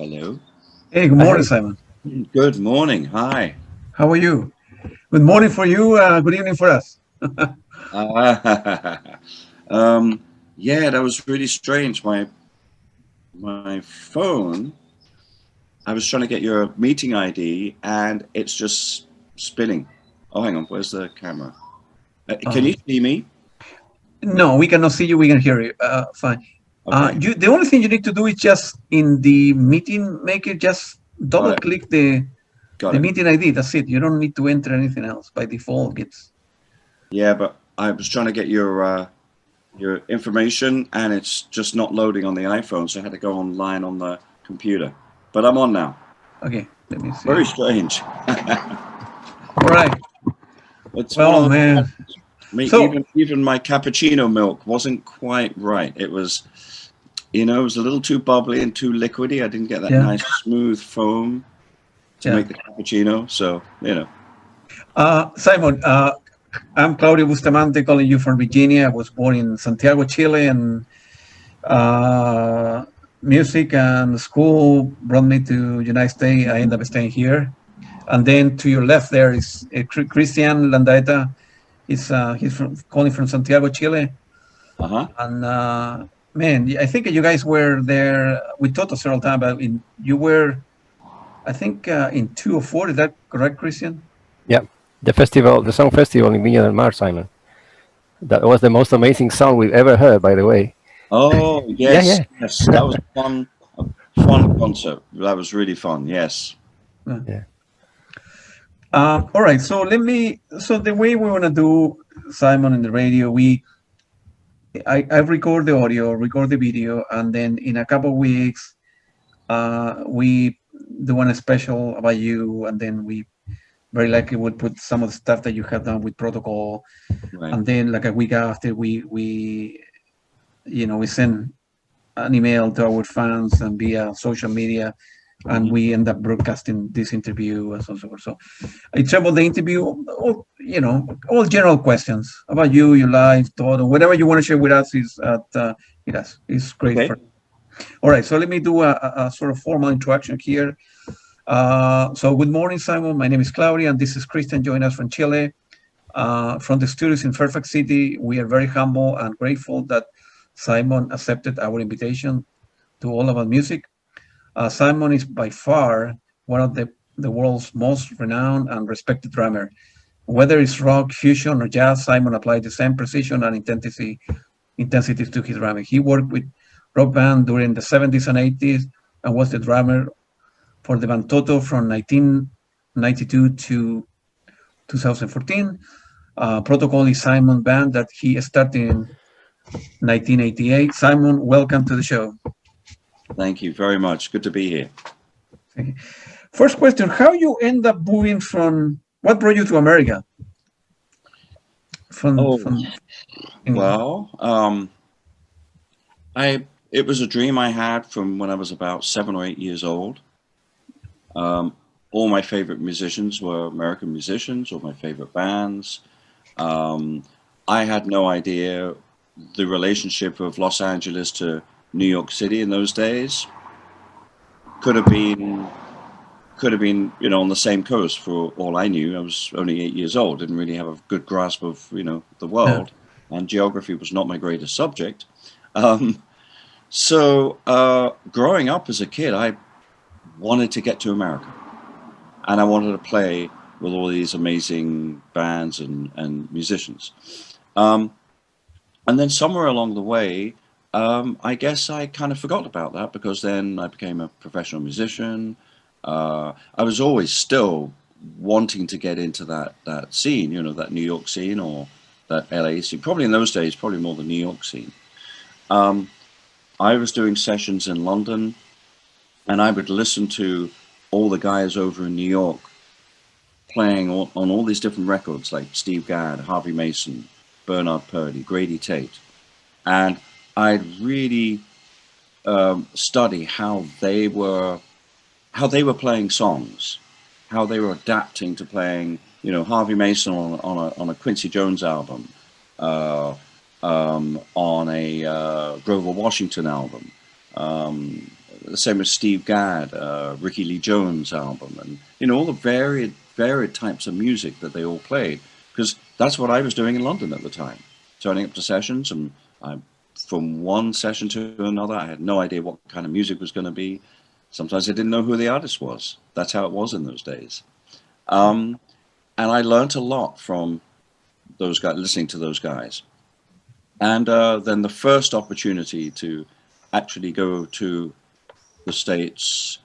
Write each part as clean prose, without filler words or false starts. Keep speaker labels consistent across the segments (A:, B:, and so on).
A: Hello.
B: Hey, good morning,
C: Hey,
B: Simon.
A: Good morning. Hi.
B: How are you? Good morning for you. Good evening for us.
A: Uh, um, yeah, that was really strange. My phone. I was trying to get your meeting ID, and it's just spinning. Oh, hang on. Where's the camera? Can
B: Uh,
A: you see me?
B: no, we cannot see you. We can hear you. Fine.
A: Okay,
B: The only thing you need to do is just in the meeting maker, just
A: got
B: double
A: it.
B: click the
A: Got it.
B: meeting ID. That's it. You don't need to enter anything else by default. It's
A: Yeah, but I was trying to get your information, and it's just not loading on the iPhone, so I had to go online on the computer. But I'm on now.
B: okay. Let me
A: Very
B: see.
A: strange.
B: All right.
A: It's one of
B: Well,
A: those
B: man.
A: problems. Me,
B: So
A: even my cappuccino milk wasn't quite right. It was, it was a little too bubbly and too liquidy. I didn't get that
B: yeah,
A: nice smooth foam to
B: yeah.
A: make the cappuccino. So.
B: Simon, I'm Claudio Bustamante calling you from Virginia. I was born in Santiago, Chile, and music and school brought me to United States. I ended up staying here. And then to your left there is Christian Landaeta. Calling from Santiago, Chile.
A: Uh-huh.
B: And man, I think you guys were there with Toto several times. But you were, I think, in 204. Is that correct, Christian?
C: yeah, the song festival in Viña del Mar, Simon. That was the most amazing song we've ever heard, by the way.
A: Oh,
C: Yeah,
A: yes,
C: yeah,
A: yes. That was a fun concert. That was really fun. Yes.
B: Yeah.
C: yeah.
B: All right. So the way we want to do Simon in the radio, I record the audio, record the video, and then in a couple of weeks, we do one special about you, and then we very likely would put some of the stuff that you have done with protocol,
A: Right.
B: and then like a week after, we send an email to our fans and via social media, and
A: Hmm.
B: we end up broadcasting this interview and so on. So forth. So it's about the interview, all general questions about you, your life, Toto, whatever you want to share with us is yes, it's great
A: Okay.
B: for. All right, so let me do a sort of formal introduction here. So good morning, Simon. My name is Claudia, and this is Christian joining us from Chile. From the studios in Fairfax City, we are very humble and grateful that Simon accepted our invitation to all about music. Simon is by far one of the world's most renowned and respected drummer. Whether it's rock, fusion, or jazz, Simon applied the same precision and intensity to his drumming. He worked with rock band during the 70s and 80s and was the drummer for the band Toto from 1992 to 2014. Protocol is Simon band that he started in 1988. Simon, welcome to the show.
A: Thank you very much. Good to be here.
B: Okay. First question: how you end up moving from? What brought you to America?
A: Oh,
B: From England.
A: well, it was a dream I had from when I was about 7 or 8 years old. All my favorite musicians were American musicians, all my favorite bands. Um, I had no idea the relationship of Los Angeles to New York City in those days. Could have been, on the same coast for all I knew. I was only 8 years old, didn't really have a good grasp of, the
B: Yeah.
A: world, and geography was not my greatest subject. Um, so growing up as a kid, I wanted to get to America, and I wanted to play with all these amazing bands and musicians. Um, and then somewhere along the way, I guess I kind of forgot about that because then I became a professional musician. I was always still wanting to get into that scene, that New York scene or that LA scene. Probably in those days, probably more the New York scene. Um, I was doing sessions in London, and I would listen to all the guys over in New York playing on all these different records, like Steve Gadd, Harvey Mason, Bernard Purdy, Grady Tate, and I'd really study how they were playing songs, how they were adapting to playing, Harvey Mason on a Quincy Jones album, uh, on a Grover Washington album, um, the same with Steve Gadd, Ricky Lee Jones' album, and you know, all the varied types of music that they all played, because that's what I was doing in London at the time, turning up to sessions, and from one session to another, I had no idea what kind of music was going to be. Sometimes I didn't know who the artist was. That's how it was in those days. And I learned a lot from those guys, listening to those guys. And then the first opportunity to actually go to the States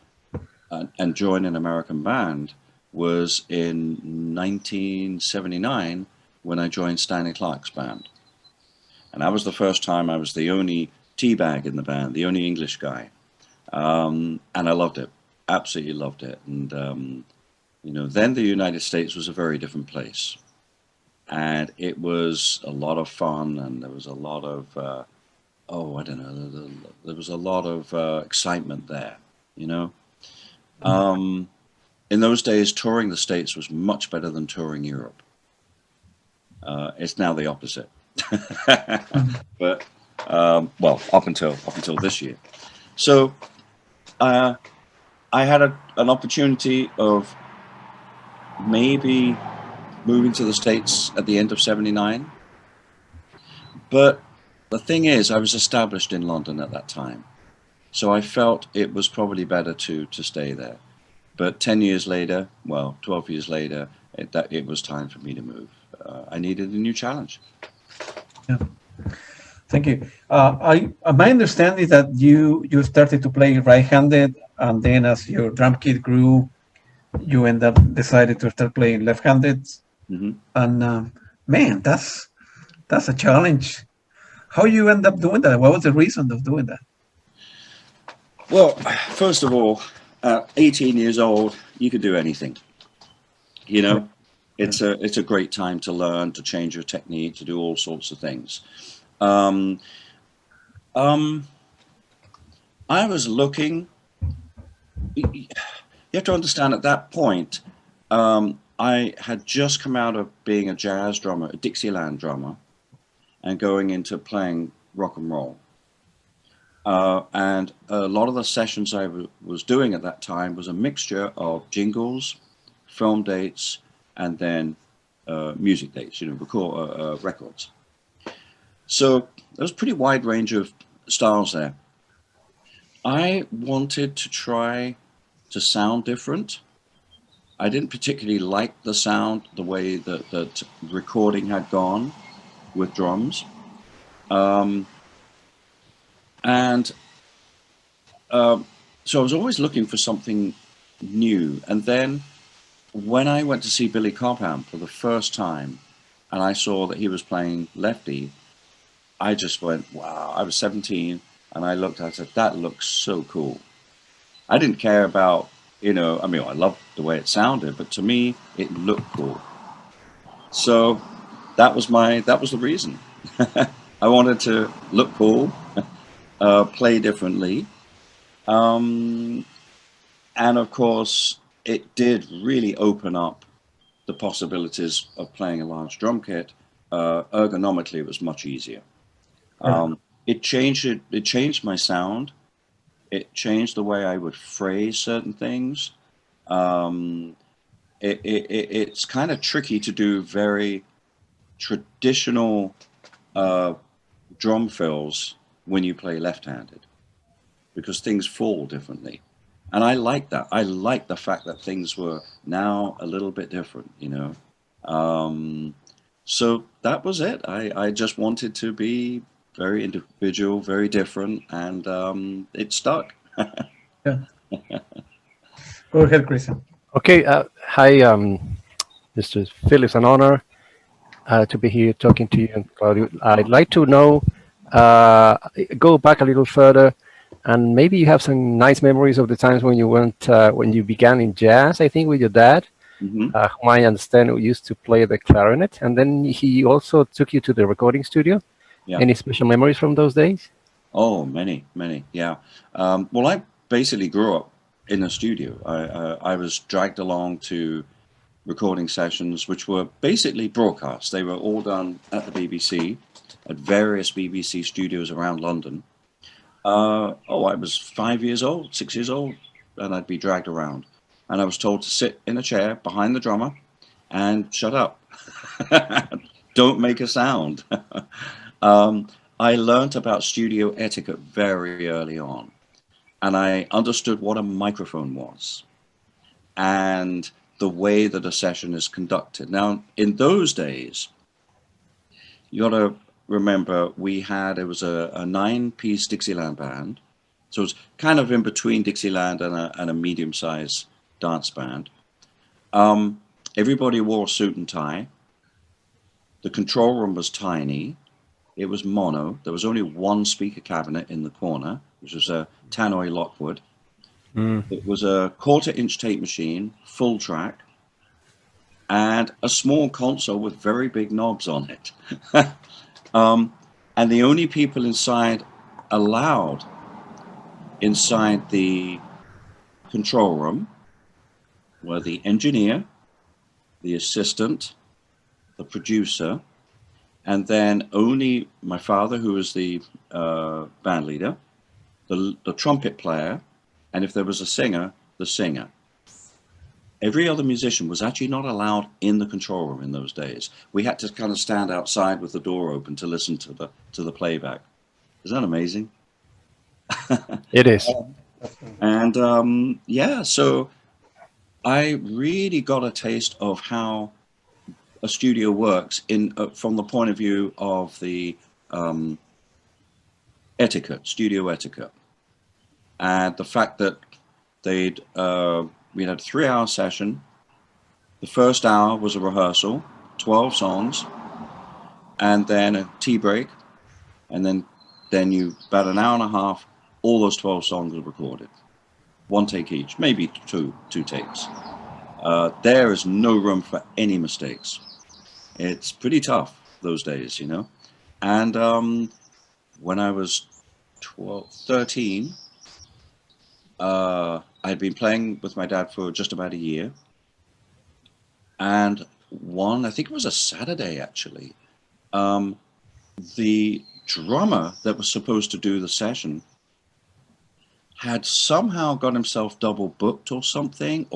A: and join an American band was in 1979 when I joined Stanley Clarke's band. And that was the first time I was the only teabag in the band, the only English guy. And I loved it, absolutely loved it. And, you know, then the United States was a very different place. And it was a lot of fun, and there was a lot of, I don't know, there was a lot of excitement there, you know. In those days, touring the States was much better than touring Europe. It's now the opposite. But, well, up until this year. So I had an opportunity of maybe moving to the States at the end of '79. But the thing is, I was established in London at that time. So I felt it was probably better to stay there. But 10 years later, well, 12 years later, it was time for me to move. I needed a new challenge.
B: Yeah. Thank you. My understanding is that you started to play right-handed, and then as your drum kit grew, you decided to start playing left-handed.
A: Mm-hmm.
B: And man, that's a challenge. How you end up doing that? What was the reason of doing that?
A: Well, first of all, 18 years old, you could do anything. You know, it's a great time to learn, to change your technique, to do all sorts of things. I was looking. You have to understand, at that point, I had just come out of being a jazz drummer, a Dixieland drummer, and going into playing rock and roll. And a lot of the sessions I was doing at that time was a mixture of jingles, film dates, and then music dates, you know, records. So there was a pretty wide range of styles there. I wanted to try to sound different. I didn't particularly like the sound, the way that recording had gone with drums. So I was always looking for something new. And then when I went to see Billy Cobham for the first time, and I saw that he was playing lefty, I just went, wow. I was 17, and I said, that looks so cool. I didn't care about, you know, I mean, I loved the way it sounded, but to me, it looked cool. So that was the reason. I wanted to look cool, play differently. And of course, it did really open up the possibilities of playing a large drum kit. Ergonomically, it was much easier. It changed my sound. It changed the way I would phrase certain things. It's kind of tricky to do very traditional drum fills when you play left-handed, because things fall differently. And I like that. I like the fact that things were now a little bit different, you know. So that was it. I just wanted to be very individual, very different, and it stuck.
B: Yeah. Go ahead, Christian.
C: Okay. Hi, Mr. Phillips. An honor to be here talking to you and Claudio. I'd like to know, go back a little further, and maybe you have some nice memories of the times when you when you began in jazz, I think, with your dad,
A: Mm-hmm.
C: whom I understand used to play the clarinet, and then he also took you to the recording studio.
A: Yeah.
C: Any special memories from those days?
A: Oh, many, yeah. Well, I basically grew up in a studio. I was dragged along to recording sessions, which were basically broadcasts. They were all done at the BBC, at various BBC studios around London. I was 5 years old, 6 years old, and I'd be dragged around. And I was told to sit in a chair behind the drummer and shut up. Don't make a sound. I learned about studio etiquette very early on, and I understood what a microphone was and the way that a session is conducted. Now, in those days, you got to remember it was a 9-piece Dixieland band. So it's kind of in between Dixieland and a medium-sized dance band. Everybody wore a suit and tie. The control room was tiny. It was mono. There was only one speaker cabinet in the corner, which was a Tannoy Lockwood. It was a 1/4-inch tape machine, full track, and a small console with very big knobs on it. And the only people allowed inside the control room were the engineer, the assistant, the producer, and then only my father, who was the band leader, the trumpet player, and if there was a singer, the singer. Every other musician was actually not allowed in the control room in those days. We had to kind of stand outside with the door open to listen to the playback. Isn't that amazing?
C: It is.
A: And yeah, so I really got a taste of how a studio works from the point of view of the studio etiquette, and the fact that we had a 3-hour session. The first hour was a rehearsal, 12 songs, and then a tea break, and then about an hour and a half, all those 12 songs were recorded. 1 take each, maybe two takes. There is no room for any mistakes. It's pretty tough those days, you know. And when I was 13, I'd been playing with my dad for just about a year. And I think it was a Saturday actually, the drummer that was supposed to do the session had somehow got himself double booked or something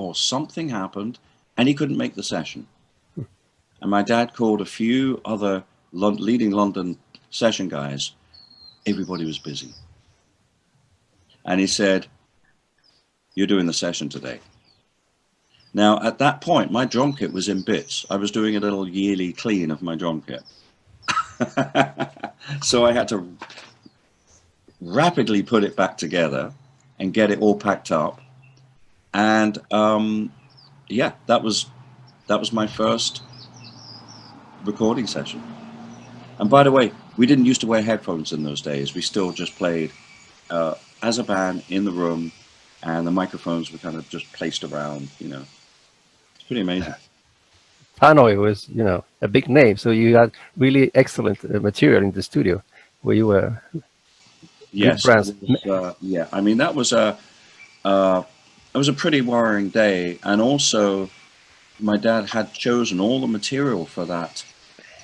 A: happened, and he couldn't make the session. And my dad called a few other leading London session guys. Everybody was busy. And he said, "You're doing the session today." Now, at that point, my drum kit was in bits. I was doing a little yearly clean of my drum kit. So I had to rapidly put it back together and get it all packed up. And yeah, that was my first recording session. And by the way, we didn't used to wear headphones in those days. We still just played as a band in the room, and the microphones were kind of just placed around, you know. It's pretty amazing.
C: Tannoy was, a big name, so you had really excellent material in the studio where you were.
A: Yes, yeah. I mean, that was a pretty worrying day, and also my dad had chosen all the material for that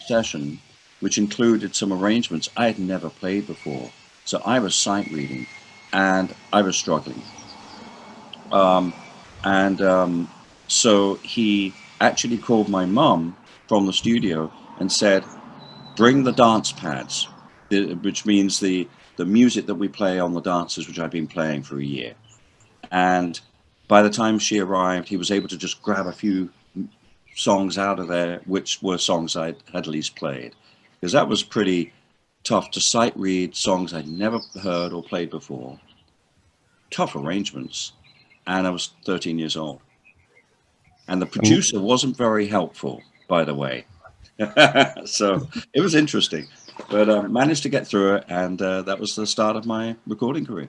A: session, which included some arrangements I had never played before. So I was sight reading, and I was struggling. So he actually called my mum from the studio and said, "Bring the dance pads," which means the music that we play on the dances, which I've been playing for a year. And by the time she arrived, he was able to just grab a few songs out of there, which were songs I had at least played, because that was pretty tough to sight read songs I'd never heard or played before. Tough arrangements. And I was 13 years old. And the producer wasn't very helpful, by the way. So it was interesting. But I managed to get through it, and that was the start of my recording career.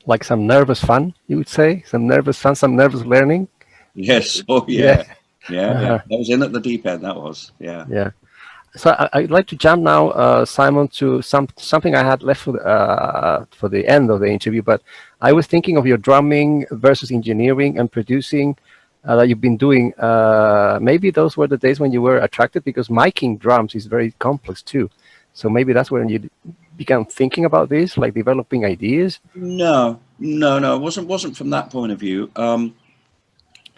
C: Like some nervous fun, you would say? Some nervous fun, some nervous learning?
A: Yes. Oh, yeah. Yeah. That was in at the deep end, that was. Yeah.
C: Yeah. So I'd like to jump now, Simon, to something I had left for the end of the interview. But I was thinking of your drumming versus engineering and producing that you've been doing. Maybe those were the days when you were attracted, because miking drums is very complex too. So maybe that's when you began thinking about this, like developing ideas?
A: No. It wasn't from that point of view.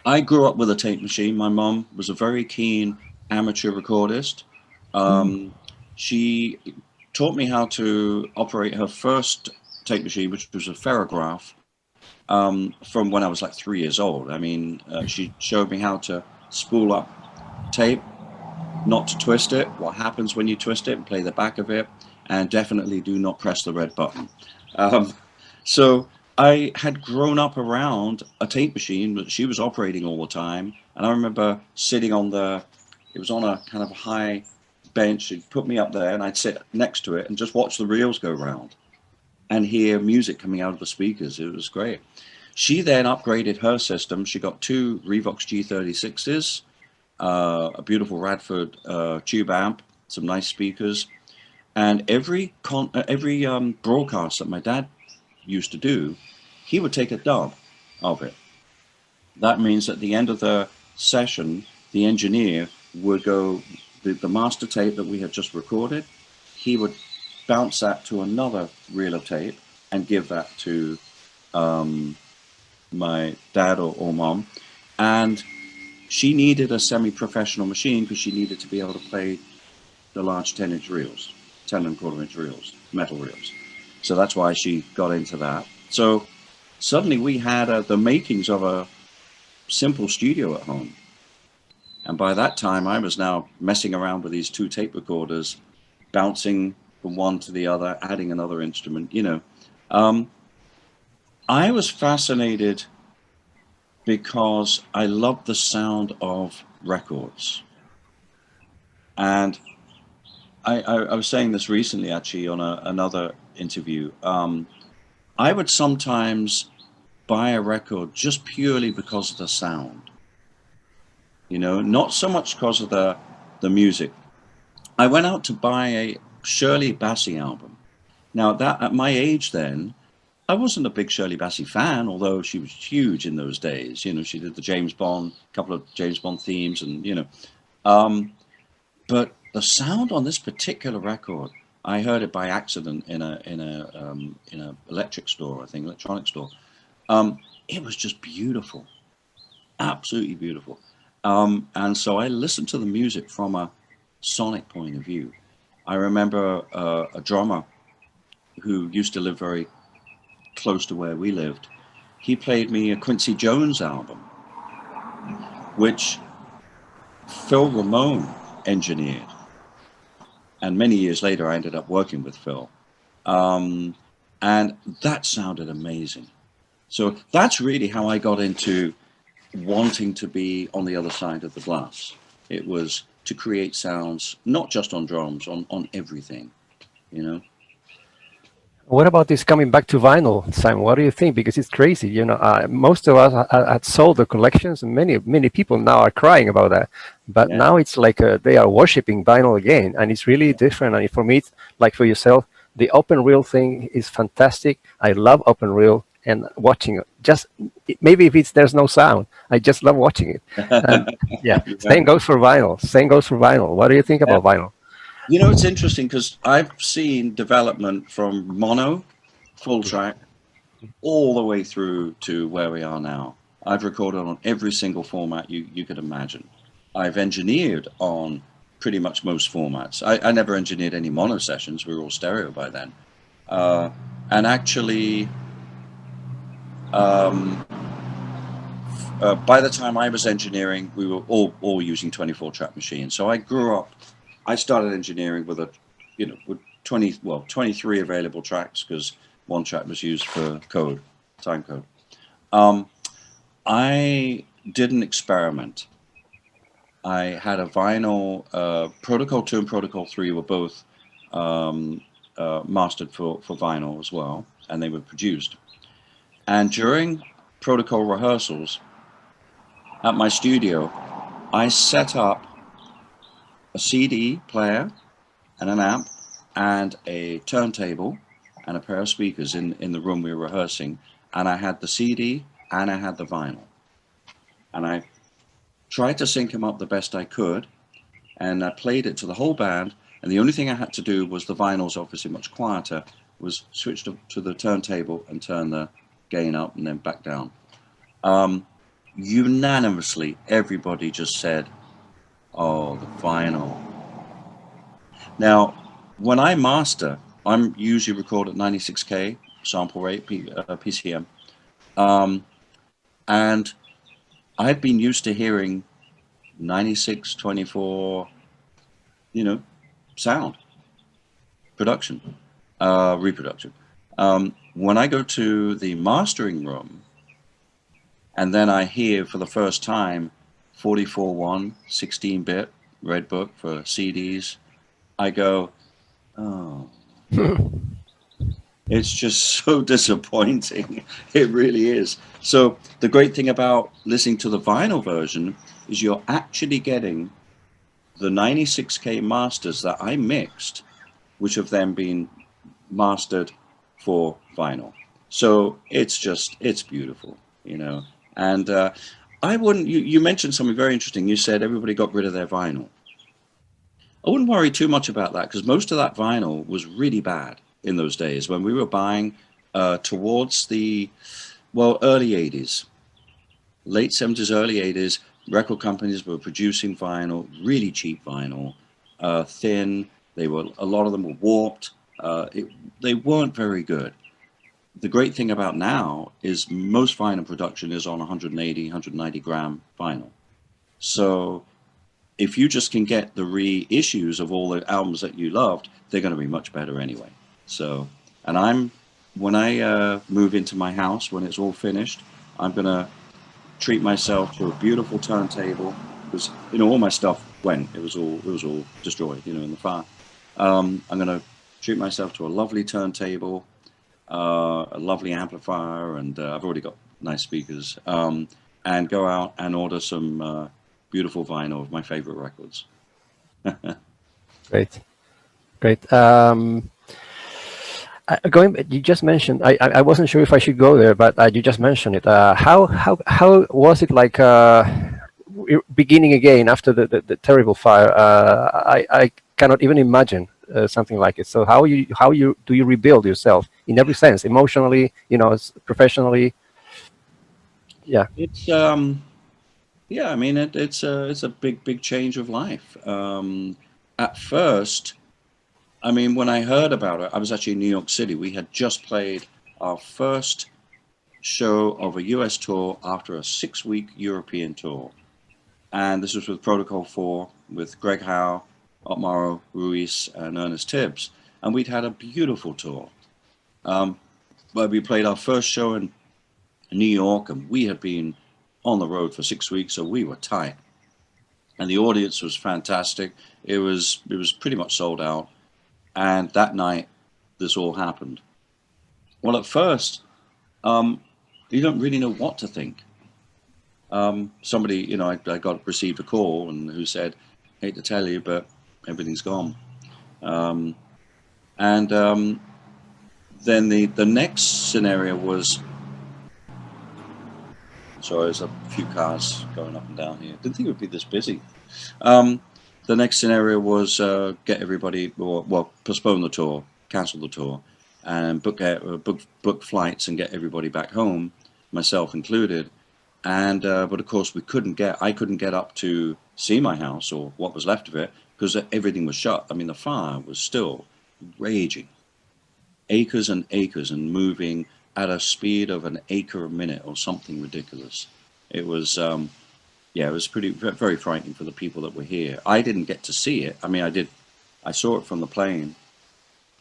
A: I grew up with a tape machine. My mom was a very keen amateur recordist. She taught me how to operate her first tape machine, which was a ferrograph, from when I was like 3 years old. I mean, she showed me how to spool up tape, not to twist it, what happens when you twist it, and play the back of it, and definitely do not press the red button. So I had grown up around a tape machine that she was operating all the time, and I remember sitting on it was on a kind of high bench. She'd put me up there, and I'd sit next to it and just watch the reels go round and hear music coming out of the speakers. It was great. She then upgraded her system. She got 2 Revox G36s, a beautiful Radford tube amp, some nice speakers, and every broadcast that my dad used to do, he would take a dub of it. That means at the end of the session, the engineer would go, the master tape that we had just recorded, he would bounce that to another reel of tape and give that to my dad or mom. And she needed a semi-professional machine because she needed to be able to play the large 10-inch reels, 10.25-inch reels, metal reels. So that's why she got into that. So suddenly we had the makings of a simple studio at home. And by that time, I was now messing around with these 2 tape recorders, bouncing from one to the other, adding another instrument, you know. I was fascinated because I loved the sound of records. And I was saying this recently, actually, on another interview. I would sometimes buy a record just purely because of the sound. You know, not so much because of the music. I went out to buy a Shirley Bassey album. Now, at my age then, I wasn't a big Shirley Bassey fan, although she was huge in those days. You know, she did the James Bond, couple of James Bond themes, and you know. But the sound on this particular record, I heard it by accident in a electric store, I think, electronic store. It was just beautiful, absolutely beautiful. And so I listened to the music from a sonic point of view. I remember a drummer who used to live very close to where we lived. He played me a Quincy Jones album, which Phil Ramone engineered. And many years later, I ended up working with Phil. And that sounded amazing. So that's really how I got into wanting to be on the other side of the glass. It was to create sounds, not just on drums, on everything, you know.
C: What about this coming back to vinyl, Simon? What do you think? Because it's crazy, you know. Most of us had sold the collections, and many people now are crying about that. But now it's like they are worshiping vinyl again, and it's really different. And for me, it's like for yourself, the open reel thing is fantastic. I love open reel and watching it. Just maybe if there's no sound, I just love watching it. Yeah, same goes for vinyl. Same goes for vinyl. What do you think about vinyl?
A: You know, it's interesting because I've seen development from mono, full track, all the way through to where we are now. I've recorded on every single format you could imagine. I've engineered on pretty much most formats. I never engineered any mono sessions. We were all stereo by then. And actually, by the time I was engineering, we were all using 24-track machines. So I grew up. I started engineering with with 23 available tracks because one track was used for time code. I did an experiment. I had a vinyl, Protocol 2 and Protocol 3 were both mastered for vinyl as well, and they were produced. And during Protocol rehearsals at my studio, I set up a CD player and an amp and a turntable and a pair of speakers in the room we were rehearsing, and I had the CD and I had the vinyl, and I tried to sync them up the best I could, and I played it to the whole band, And the only thing I had to do was, the vinyl's obviously much quieter, was switch to the turntable and turn the gain up and then back down. Unanimously, everybody just said, oh, the vinyl. Now, when I master, I'm usually record at 96K sample rate, PCM. And I've been used to hearing 96, 24, sound, production, reproduction. When I go to the mastering room, and then I hear for the first time 44.1, 16-bit, Red Book for CDs, I go, oh. It's just so disappointing. It really is. So the great thing about listening to the vinyl version is you're actually getting the 96K masters that I mixed, which have then been mastered for vinyl. So it's beautiful, And I wouldn't, you mentioned something very interesting. You said everybody got rid of their vinyl. I wouldn't worry too much about that, because most of that vinyl was really bad in those days when we were buying towards the, early 80s, late 70s, early 80s. Record companies were producing vinyl, really cheap vinyl, thin. A lot of them were warped. They weren't very good. The great thing about now is most vinyl production is on 180, 190 gram vinyl. So if you just can get the reissues of all the albums that you loved, they're going to be much better anyway. So, and when I move into my house, when it's all finished, I'm going to treat myself to a beautiful turntable, because, all my stuff went, it was all destroyed, in the fire. I'm going to treat myself to a lovely turntable, a lovely amplifier, and I've already got nice speakers, and go out and order some beautiful vinyl of my favorite records.
C: Great. You just mentioned, I wasn't sure if I should go there, but you just mentioned it. How was it like beginning again after the terrible fire? I cannot even imagine something like it. So how do you rebuild yourself in every sense, emotionally, professionally? Yeah.
A: It's yeah, I mean it's a big change of life. At first, I mean, when I heard about it, I was actually in New York City. We had just played our first show of a US tour after a 6-week European tour. And this was with Protocol 4, with Greg Howe, Otmaro Ruiz, and Ernest Tibbs. And we'd had a beautiful tour. Where we played our first show in New York, and we had been on the road for 6 weeks, so we were tight. And the audience was fantastic. It was pretty much sold out. And that night, this all happened. Well, at first, you don't really know what to think. Somebody, I received a call and who said, "Hate to tell you, but everything's gone." Then the next scenario was, sorry, there's a few cars going up and down here. Didn't think it would be this busy. The next scenario was get everybody, postpone the tour, cancel the tour, and book flights and get everybody back home, myself included. And but of course I couldn't get up to see my house or what was left of it, because everything was shut. I mean, the fire was still raging, acres and acres, and moving at a speed of an acre a minute or something ridiculous. It was it was very frightening for the people that were here. I didn't get to see it. I mean, I saw it from the plane,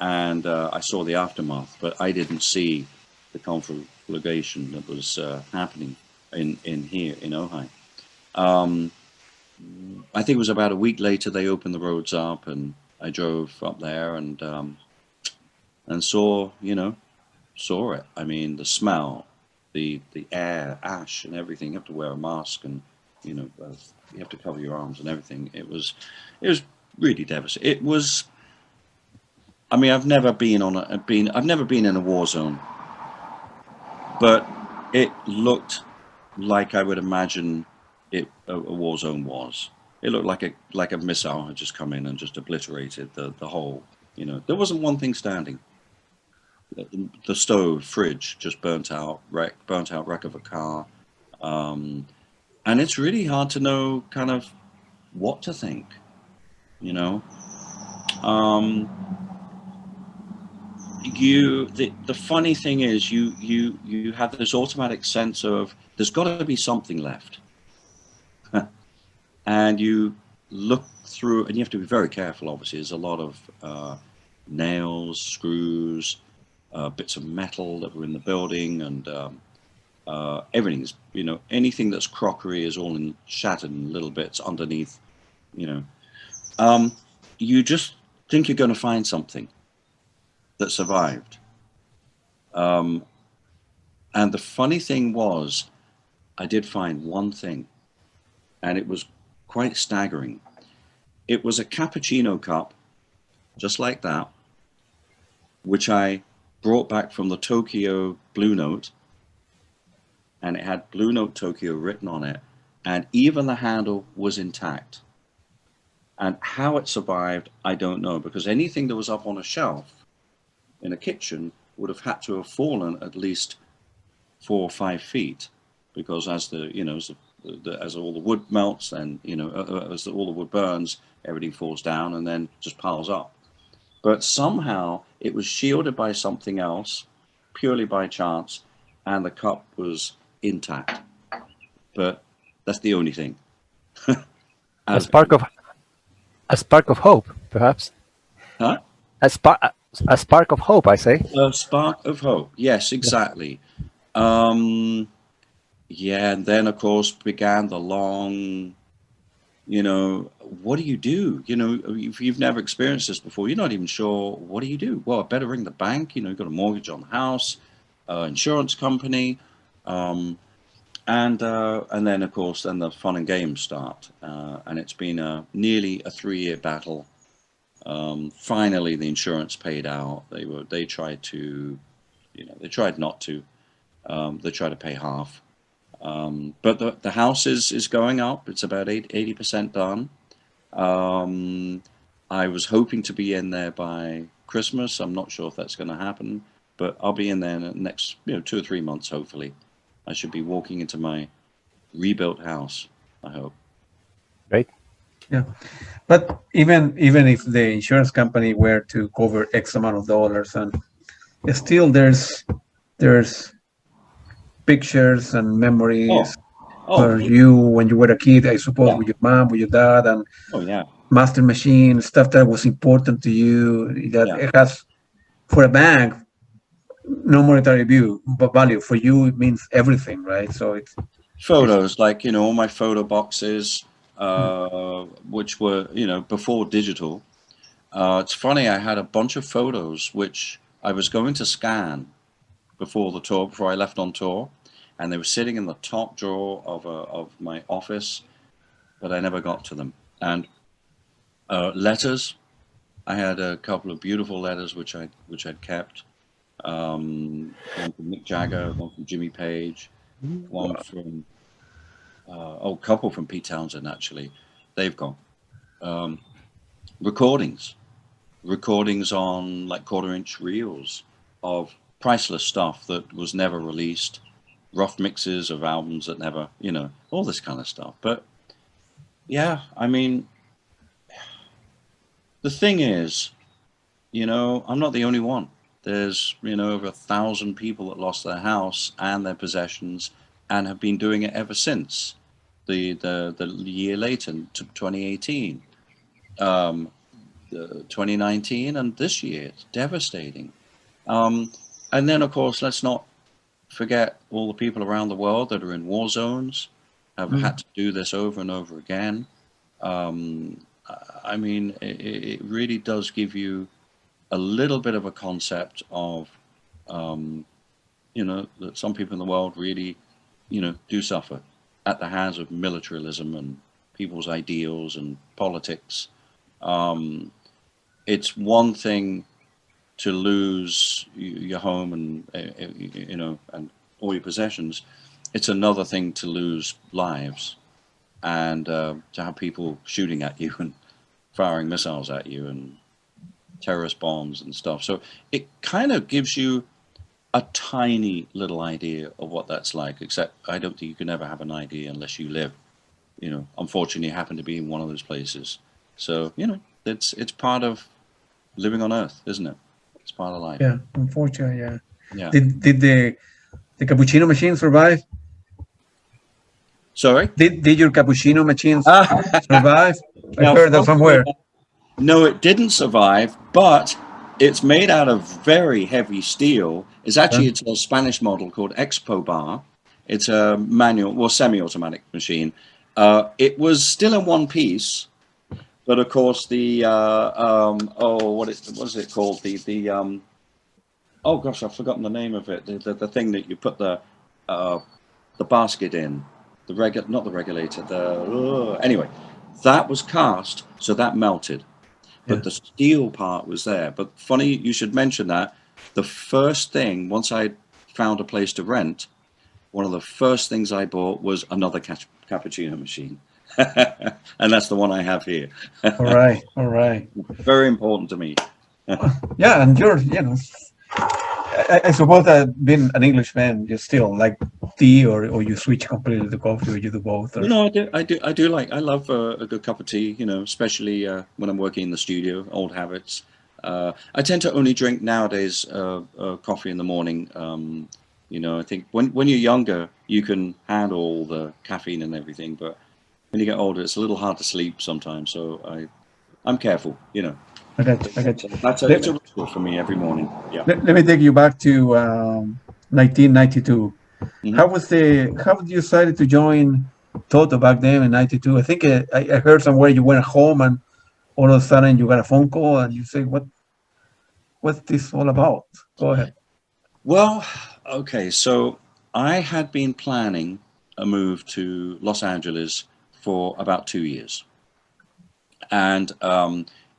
A: and I saw the aftermath, but I didn't see the conflagration that was happening in here in Ojai. I think it was about a week later they opened the roads up, and I drove up there and saw it. I mean, the smell, the air, ash, and everything. You have to wear a mask, and you have to cover your arms and everything. It was really devastating. It was. I mean, I've never been in a war zone, but it looked like I would imagine a war zone was. It looked like a missile had just come in and just obliterated the whole. You know, there wasn't one thing standing. The stove, fridge, just burnt out wreck of a car, and it's really hard to know kind of what to think. You know, the funny thing is you have this automatic sense of there's got to be something left. And you look through, and you have to be very careful, obviously. There's a lot of nails, screws, bits of metal that were in the building, and everything's, you know, anything that's crockery is all shattered in little bits underneath, you know. You just think you're going to find something that survived. And the funny thing was, I did find one thing, and it was quite staggering. It was a cappuccino cup, just like that, which I brought back from the Tokyo Blue Note, and it had Blue Note Tokyo written on it, and even the handle was intact. And how it survived, I don't know, because anything that was up on a shelf in a kitchen would have had to have fallen at least 4 or 5 feet, because as the, you know, as all the wood melts, and, you know, as all the wood burns, everything falls down and then just piles up. But somehow it was shielded by something else, purely by chance, and the cup was intact. But that's the only thing.
C: A spark of hope, perhaps.
A: Huh?
C: A spark of hope, I say.
A: A spark of hope. Yes, exactly. Yeah, and then of course began the long, you know, what do you do? You know, if you've never experienced this before, you're not even sure, what do you do? Well, I better ring the bank, you know, you've got a mortgage on the house, insurance company, and then of course, then the fun and games start, and it's been nearly a 3-year battle. Finally, the insurance paid out. They tried to, you know, they tried not to. They tried to pay half. But the house is going up. It's about 80% done. I was hoping to be in there by Christmas. I'm not sure if that's going to happen, but I'll be in there in the next, you know, 2 or 3 months. Hopefully, I should be walking into my rebuilt house, I hope.
C: Right.
B: Yeah, but even if the insurance company were to cover X amount of dollars, and still there's pictures and memories for you when you were a kid, I suppose, with your mom, with your dad, and Master Machine, stuff that was important to you, that it has, for a bank, no monetary value. For you, it means everything, right? So it's
A: photos, like, you know, all my photo boxes, which were, you know, before digital. It's funny, I had a bunch of photos which I was going to scan before the tour, before I left on tour, and they were sitting in the top drawer of my office, but I never got to them. And letters, I had a couple of beautiful letters which I'd kept. One from Mick Jagger, one from Jimmy Page, one from a couple from Pete Townsend, actually. They've gone. Recordings on like 1/4-inch reels of priceless stuff that was never released, rough mixes of albums that never, you know, all this kind of stuff. But yeah, I mean, the thing is, you know, I'm not the only one. There's, you know, over 1,000 people that lost their house and their possessions and have been doing it ever since the year later, 2018, 2019, and this year. It's devastating. And then, of course, let's not forget all the people around the world that are in war zones, have had to do this over and over again. I mean, it really does give you a little bit of a concept of, you know, that some people in the world really, you know, do suffer at the hands of militarism and people's ideals and politics. It's one thing to lose your home and, you know, and all your possessions. It's another thing to lose lives. and to have people shooting at you and firing missiles at you and terrorist bombs and stuff. So it kind of gives you a tiny little idea of what that's like, except I don't think you can ever have an idea unless you live, unfortunately happen to be in one of those places. So, it's part of living on Earth, isn't it? It's part of life.
B: Yeah, unfortunately, yeah.
A: Yeah.
B: Did the cappuccino machine survive?
A: Sorry?
B: Did your cappuccino machines survive? I
A: Now,
B: heard that somewhere.
A: No, it didn't survive, but it's made out of very heavy steel. It's a Spanish model called Expo Bar. It's a manual, well, semi-automatic machine. It was still in one piece, but of course the what is it called? Oh gosh, I've forgotten the name of it. The thing that you put the basket in, not the regulator. Anyway, that was cast, so that melted. But the steel part was there. But funny you should mention that. The first thing, once I found a place to rent, one of the first things I bought was another cappuccino machine. And that's the one I have here.
B: All right.
A: Very important to me.
B: Yeah, and you're, I suppose that being an Englishman, you still like tea, or you switch completely to coffee, or you do both. Or...
A: No, I love a good cup of tea, especially when I'm working in the studio, old habits. I tend to only drink nowadays coffee in the morning. I think when you're younger, you can handle all the caffeine and everything, but when you get older, it's a little hard to sleep sometimes. So I'm careful,
B: I got you.
A: That's a ritual for me every morning. Yeah.
B: Let me take you back to 1992.
A: Mm-hmm.
B: How did you decide to join Toto back then in '92? I think I heard somewhere you went home and all of a sudden you got a phone call and you say, what's this all about? Go ahead.
A: Well, okay, so I had been planning a move to Los Angeles for about 2 years, and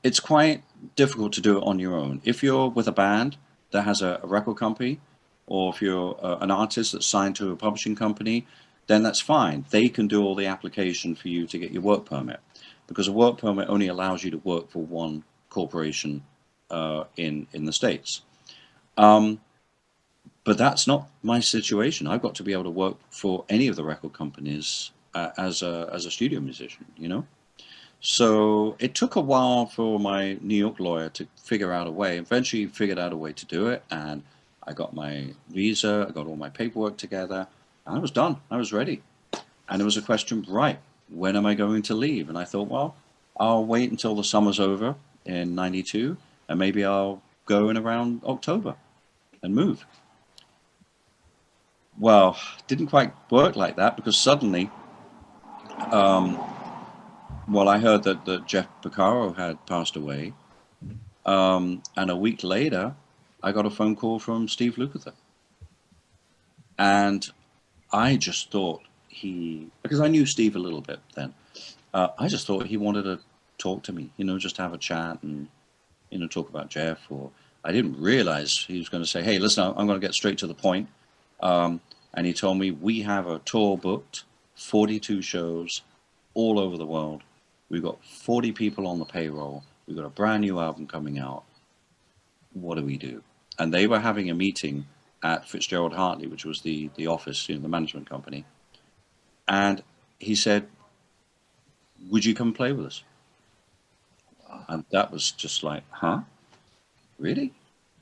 A: it's quite difficult to do it on your own. If you're with a band that has a record company, or if you're an artist that's signed to a publishing company, then that's fine. They can do all the application for you to get your work permit, because a work permit only allows you to work for one corporation in the States. But that's not my situation. I've got to be able to work for any of the record companies as a studio musician, So it took a while for my New York lawyer to figure out a way. Eventually figured out a way to do it, and I got my visa, I got all my paperwork together, and I was done. I was ready. And it was a question, right, when am I going to leave? And I thought, well, I'll wait until the summer's over in '92, and maybe I'll go in around October and move. Well, didn't quite work like that, because suddenly, I heard that Jeff Porcaro had passed away, and a week later, I got a phone call from Steve Lukather, and I just thought because I knew Steve a little bit then, I just thought he wanted to talk to me, just have a chat and talk about Jeff. Or I didn't realize he was going to say, "Hey, listen, I'm going to get straight to the point." And he told me, we have a tour booked, 42 shows all over the world. We've got 40 people on the payroll. We've got a brand new album coming out. What do we do? And they were having a meeting at Fitzgerald Hartley, which was the office, the management company. And he said, would you come play with us? And that was just like, huh? Really?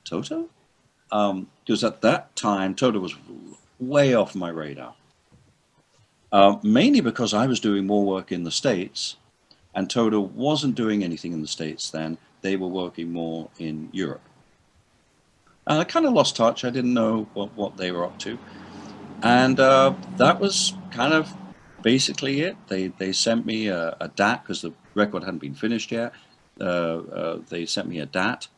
A: Toto? Because at that time, Toto was way off my radar. Mainly because I was doing more work in the States, and Toto wasn't doing anything in the States then. They were working more in Europe. And I kind of lost touch. I didn't know what they were up to. And that was kind of basically it. They sent me a DAT, because the record hadn't been finished yet. They sent me a DAT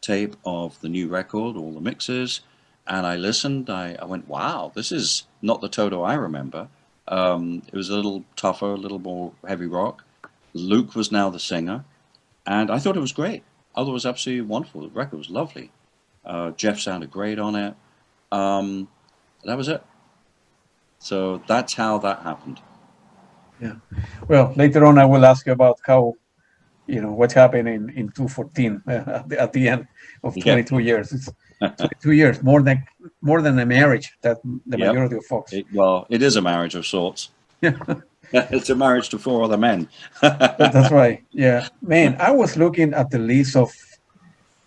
A: tape of the new record, all the mixes, and I listened. I went, wow, this is not the Toto I remember. It was a little tougher, a little more heavy rock. Luke was now the singer, and I thought it was great. I thought it was absolutely wonderful. The record was lovely. Jeff sounded great on it. That was it. So that's how that happened.
B: Yeah. Well, later on, I will ask you about how, what happened in 2014 at the end of
A: Yeah.
B: 22 years. It's 22 years, more than a marriage that the
A: Yep.
B: majority of folks.
A: Well, it is a marriage of sorts.
B: Yeah,
A: It's a marriage to 4 other men.
B: that's right. Yeah, man, I was looking at the list of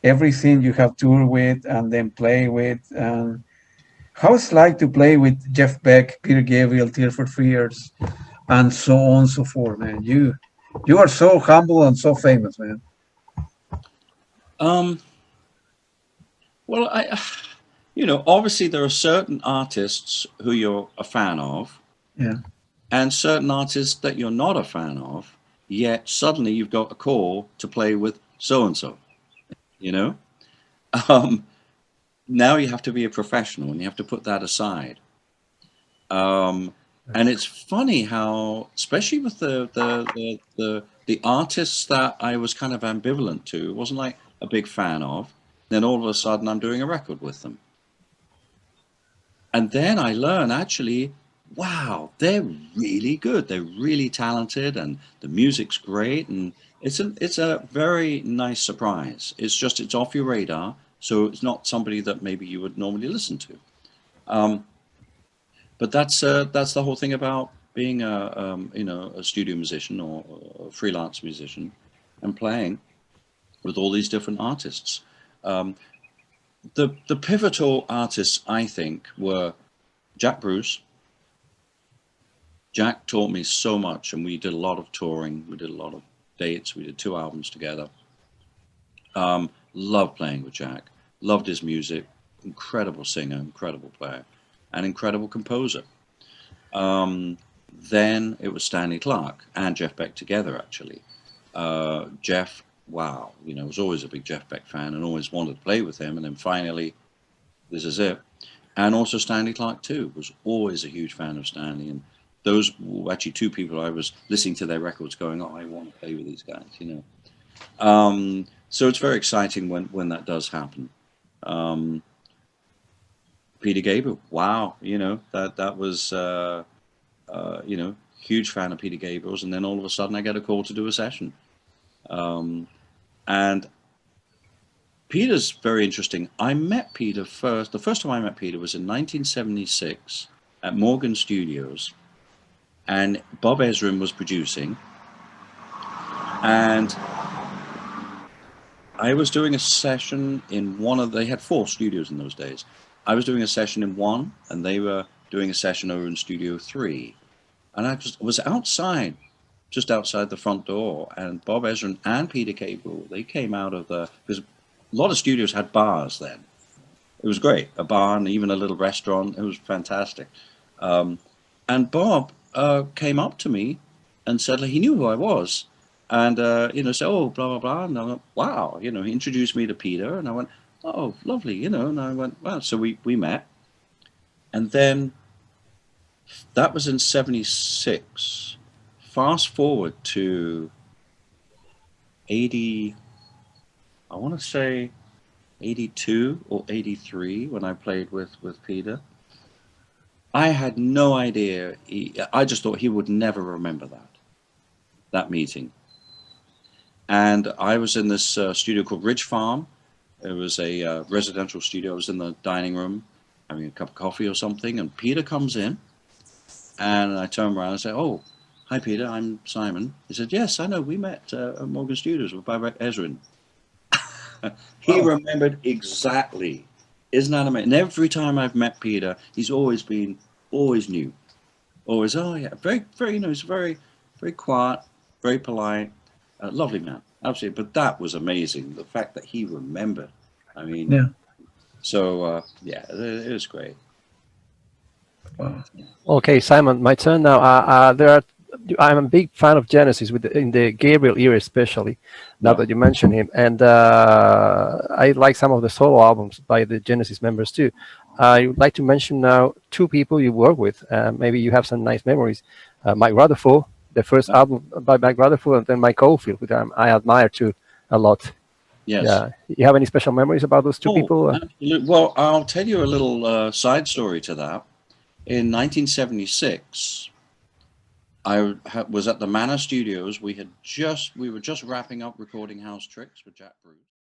B: everything you have toured with and then play with, and how it's like to play with Jeff Beck, Peter Gabriel, Tears for Fears, and so on and so forth, man. You are so humble and so famous, man.
A: Well, obviously there are certain artists who you're a fan of,
B: Yeah.
A: and certain artists that you're not a fan of, yet suddenly you've got a call to play with so-and-so, Now you have to be a professional and you have to put that aside. And it's funny how, especially with the artists that I was kind of ambivalent to, wasn't like a big fan of, then all of a sudden I'm doing a record with them. And then I learn actually, wow, they're really good. They're really talented and the music's great. And it's a very nice surprise. It's off your radar. So it's not somebody that maybe you would normally listen to. But that's the whole thing about being a studio musician or a freelance musician and playing with all these different artists. The pivotal artists, I think, were Jack Bruce. Jack taught me so much, and we did a lot of touring. We did a lot of dates. We did 2 albums together. Loved playing with Jack. Loved his music. Incredible singer, incredible player, and incredible composer. Then it was Stanley Clarke and Jeff Beck together, actually. Jeff, wow, was always a big Jeff Beck fan and always wanted to play with him. And then finally, this is it. And also Stanley Clarke too, was always a huge fan of Stanley. And those were actually 2 people I was listening to their records going, oh, I want to play with these guys, So it's very exciting when that does happen. Peter Gabriel, wow, that was, huge fan of Peter Gabriel's. And then all of a sudden I get a call to do a session. And Peter's very interesting. I met Peter first. The first time I met Peter was in 1976 at Morgan Studios, and Bob Ezrin was producing. And I was doing a session in they had 4 studios in those days. I was doing a session in one, and they were doing a session over in Studio 3. And I was outside, just outside the front door, and Bob Ezrin and Peter Gabriel, they came out of because a lot of studios had bars then. It was great, a bar and even a little restaurant. It was fantastic. And Bob came up to me and said, he knew who I was. And, said, oh, blah, blah, blah. And I went, wow, he introduced me to Peter. And I went, oh, lovely, and I went, wow. So we met. And then that was in 76. Fast forward to 80, I want to say 82 or 83 when I played with Peter. I had no idea. I just thought he would never remember that meeting. And I was in this studio called Ridge Farm. It was a residential studio. I was in the dining room having a cup of coffee or something, and Peter comes in, and I turn around and say, oh, hi, Peter, I'm Simon. He said, yes, I know, we met at Morgan Studios with Bob Ezrin. He remembered exactly. Isn't that amazing? And every time I've met Peter, he's always new. Always, oh yeah, very, very, he's very, very quiet, very polite, lovely man, absolutely. But that was amazing, the fact that he remembered. I mean, yeah. So it was great.
B: Wow.
C: Okay, Simon, my turn now. I'm a big fan of Genesis in the Gabriel era, especially now that you mention him, and I like some of the solo albums by the Genesis members too. I would like to mention now 2 people you work with. Maybe you have some nice memories. Mike Rutherford, the first album by Mike Rutherford, and then Mike Oldfield, which I admire too a lot.
A: Yes.
C: Yeah. You have any special memories about those 2 people?
A: Absolutely. Well, I'll tell you a little side story to that. In 1976, was at the Manor Studios. We were just wrapping up recording House Tricks with Jack Bruce.